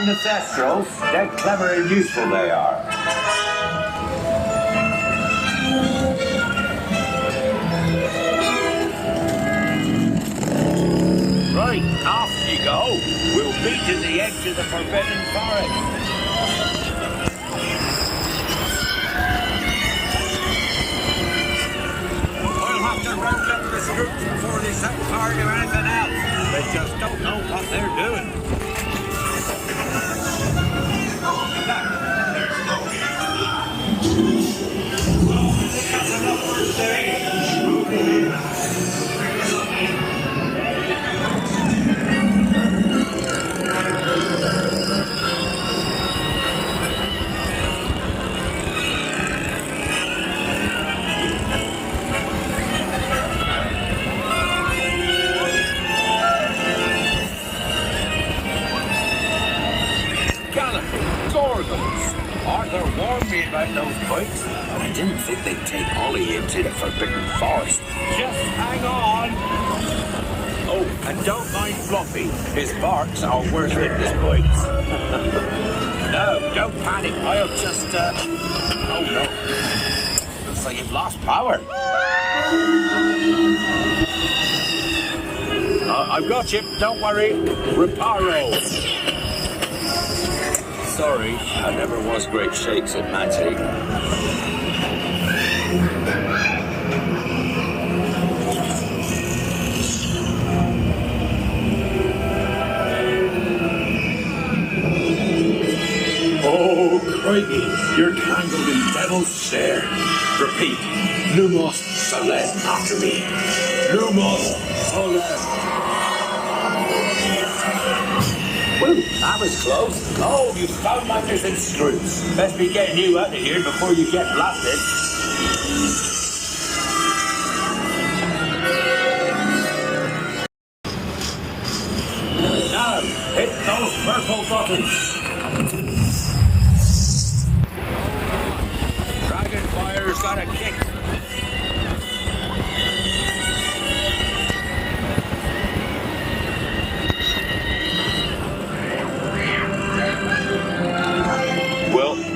the Thestrals, dead clever and useful they are. Right, off you go. We'll meet at the edge of the Forbidden Forest. We'll have to round up the Scroots before they set fire to anything else. They just don't know what they're doing. Gorgons. Arthur warned me about those bikes, but I didn't think they'd take Ollie into the Forbidden Forest. Just hang on. Oh, and don't mind Fluffy. His barks are worse than his bites. No, don't panic. I'll just, Oh, no. Looks like you've lost power. I've got you. Don't worry. Reparo. Sorry, I never was great shakes at magic. Oh, crikey, you're tangled in devil's snare. Repeat, Lumos Solen after me. Lumos Solen. Woo, that was close. Oh, you foulmongers and screws. Best be getting you out of here before you get blasted. Now, hit those purple buttons. Dragonfire's got a kick.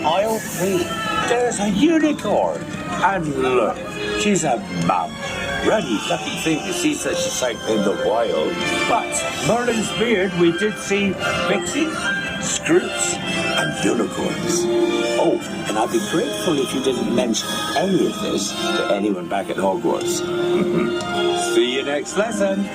I'll wait. There's a unicorn. And look, she's a mum. Really lucky thing to see such a sight in the wild. But Merlin's beard, we did see pixies, scroots, and unicorns. Oh, and I'd be grateful if you didn't mention any of this to anyone back at Hogwarts. See you next lesson.